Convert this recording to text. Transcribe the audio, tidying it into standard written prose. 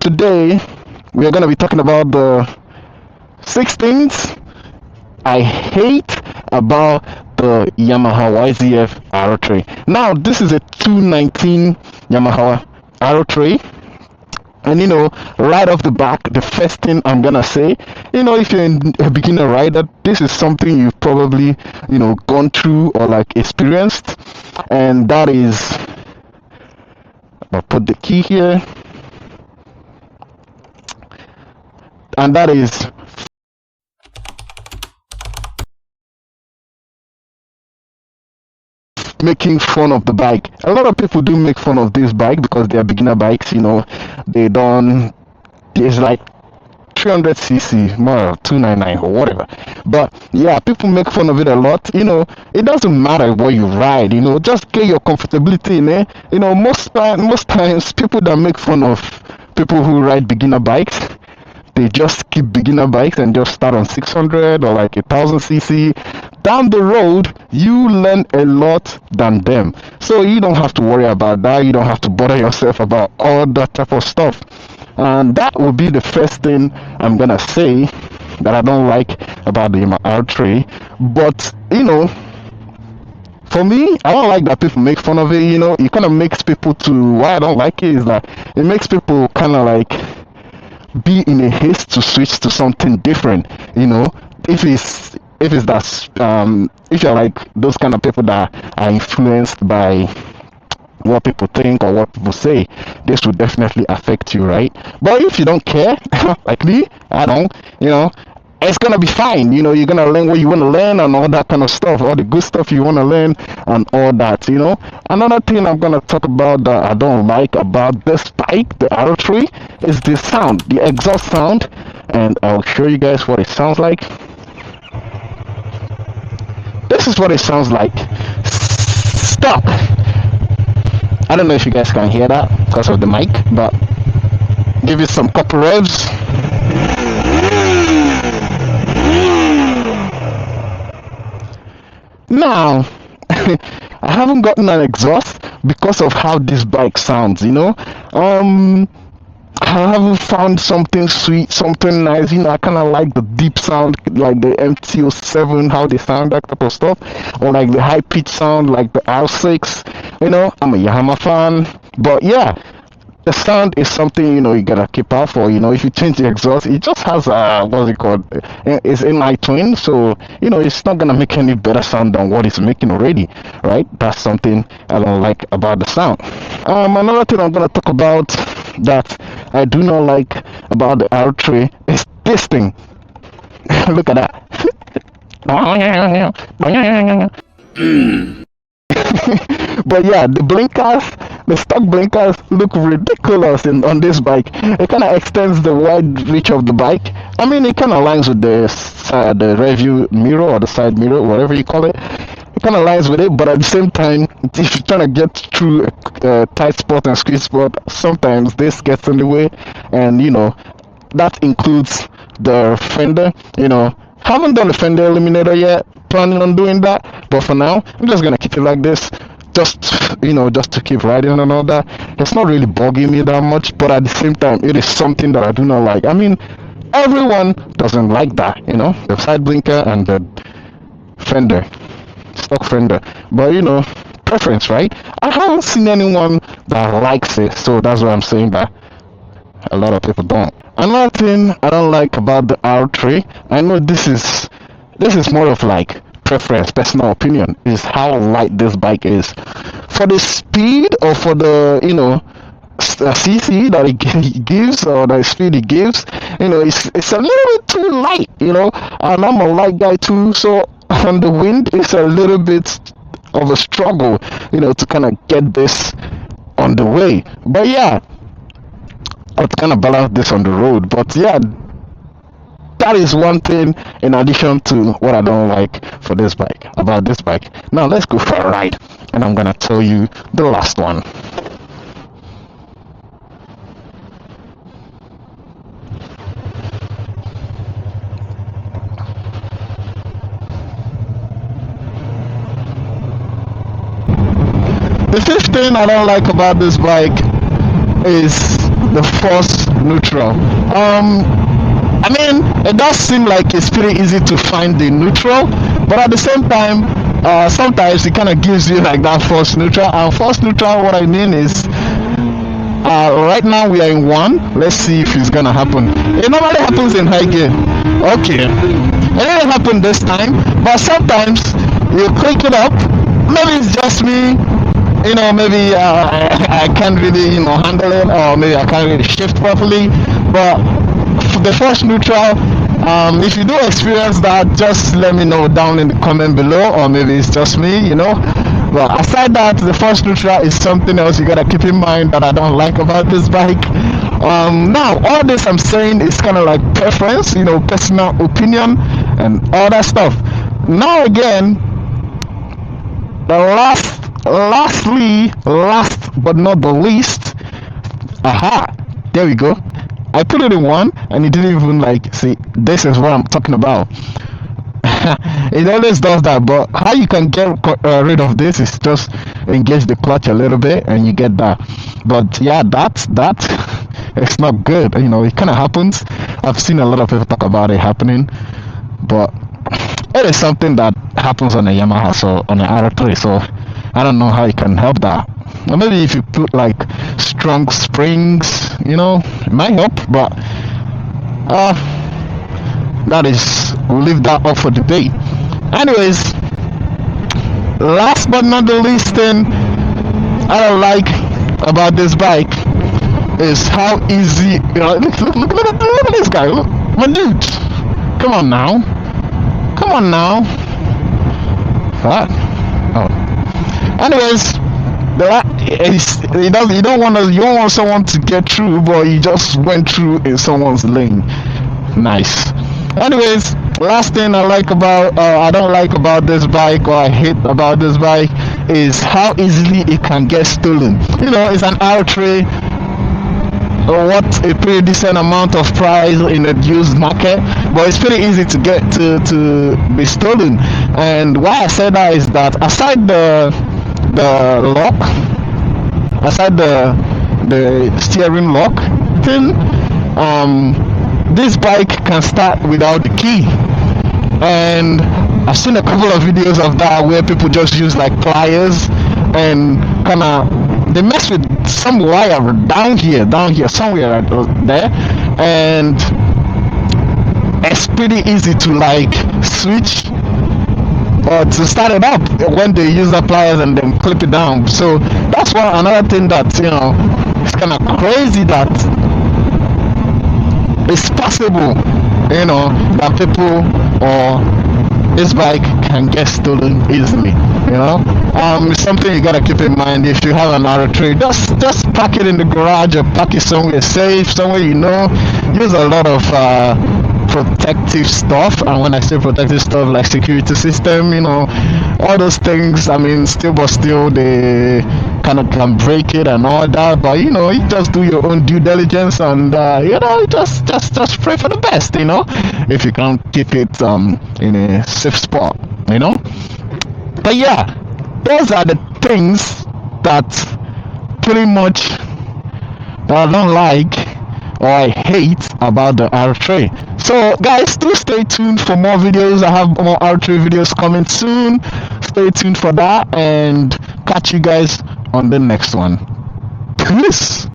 today we are going to be talking about the 6 things I hate about the Yamaha YZF-R3. Now, this is a 219 Yamaha R3. And right off the back, the first thing I'm gonna say, if you're a beginner rider, this is something you've probably, gone through or like experienced, and that is, I'll put the key here, and that is making fun of the bike. A lot of people do make fun of this bike because they are beginner bikes. They don't. It's like 300cc, more 299 or whatever. But yeah, people make fun of it a lot. It doesn't matter what you ride. Just get your comfortability in it. Most times people that make fun of people who ride beginner bikes, they just keep beginner bikes and just start on 600 or like 1000cc. Down the road, you learn a lot than them. So you don't have to worry about that. You don't have to bother yourself about all that type of stuff. And that will be the first thing I'm gonna say that I don't like about the Yamaha R3. But for me, I don't like that people make fun of it. It kind of makes people to. Why I don't like it is that it makes people kind of like be in a haste to switch to something different. If you're like those kind of people that are influenced by what people think or what people say, this will definitely affect you, right? But if you don't care, like me, I don't, it's gonna be fine. You're gonna learn what you want to learn and all that kind of stuff, all the good stuff you want to learn and all that. Another thing I'm gonna talk about that I don't like about this bike, the R3, is the sound, the exhaust sound, and I'll show you guys what it sounds like. This is what it sounds like. Stop. I don't know if you guys can hear that because of the mic, but give it some couple revs. Now, I haven't gotten an exhaust because of how this bike sounds, I haven't found something sweet, something nice. I kind of like the deep sound, like the MT-07, how they sound, that type of stuff, or like the high pitch sound, like the R6. I'm a Yamaha fan, but yeah, the sound is something you gotta keep out for. If you change the exhaust, it just has what's it called? It's inline twin, so it's not gonna make any better sound than what it's making already, right? That's something I don't like about the sound. Another thing I'm gonna talk about that I do not like about the R3 is this thing. Look at that. But yeah, the stock blinkers look ridiculous on this bike. It kind of extends the wide reach of the bike. I mean, it kind of aligns with the rear view mirror or the side mirror, whatever you call it. It kind of aligns with it, but at the same time, if you're trying to get through a tight spot and squeeze spot, sometimes this gets in the way, and that includes the fender. Haven't done the fender eliminator yet, planning on doing that, but for now I'm just gonna keep it like this, just to keep riding and all that. It's not really bugging me that much, but at the same time it is something that I do not like. I mean, everyone doesn't like that, the side blinker and the fender, stock fender, but preference, right? I haven't seen anyone that likes it, so that's why I'm saying that a lot of people don't. Another thing I don't like about the R3, I know this is more of like preference, personal opinion, is how light this bike is. For the speed or for the cc that it gives, or the speed it gives, it's a little bit too light, and I'm a light guy too, so on the wind it's a little bit of a struggle, to kind of get this on the way. But yeah, I'll kind of balance this on the road. But yeah, that is one thing in addition to what I don't like about this bike. Now let's go for a ride, and I'm gonna tell you the last one. The fifth thing I don't like about this bike is the force neutral. I mean, it does seem like it's pretty easy to find the neutral, but at the same time, sometimes it kind of gives you like that force neutral. And force neutral, what I mean is, right now we are in 1. Let's see if it's gonna happen. It normally happens in high gear. Okay, it didn't happen this time, but sometimes you click it up. Maybe it's just me. Maybe I can't really, handle it, or maybe I can't really shift properly. But for the force neutral, if you do experience that, just let me know down in the comment below, or maybe it's just me. But aside that, the force neutral is something else you gotta keep in mind that I don't like about this bike. Now, all this I'm saying is kind of like preference, personal opinion, and all that stuff. Now again, the last but not the least, there we go. I put it in 1, and it didn't even see. This is what I'm talking about. It always does that, but how you can get rid of this is just engage the clutch a little bit, and you get that. But yeah, that it's not good. It kind of happens. I've seen a lot of people talk about it happening, but it is something that happens on a Yamaha, so on an R3. So I don't know how you can help that. Or maybe if you put strong springs, it might help. But we'll leave that up for debate. Anyways, last but not the least thing I don't like about this bike is how easy. Look at this guy. Look, my dude. Come on now. Fuck. Oh. Anyways, you don't want someone to get through, but you just went through in someone's lane. Nice. Anyways, last thing I don't like about this bike, or I hate about this bike, is how easily it can get stolen. It's an R3. What a pretty decent amount of price in the used market, but it's pretty easy to get to be stolen. And why I say that is that aside the lock, aside the steering lock thing, this bike can start without the key. And I've seen a couple of videos of that where people just use pliers and they mess with some wire down here, somewhere there, and it's pretty easy to switch or to start it up when they use the pliers and then clip it down. So that's another thing that it's kind of crazy that it's possible, that people or this bike can get stolen easily. It's something you gotta keep in mind. If you have an R3, just park it in the garage or park it somewhere safe, somewhere use a lot of protective stuff. And when I say protective stuff, like security system, all those things, still they kind of can break it and all that, but you just do your own due diligence, and just pray for the best, if you can keep it in a safe spot, But yeah, those are the things that pretty much that I don't like or I hate about the R3. So guys, do stay tuned for more videos. I have more R3 videos coming soon. Stay tuned for that, and catch you guys on the next one. Peace.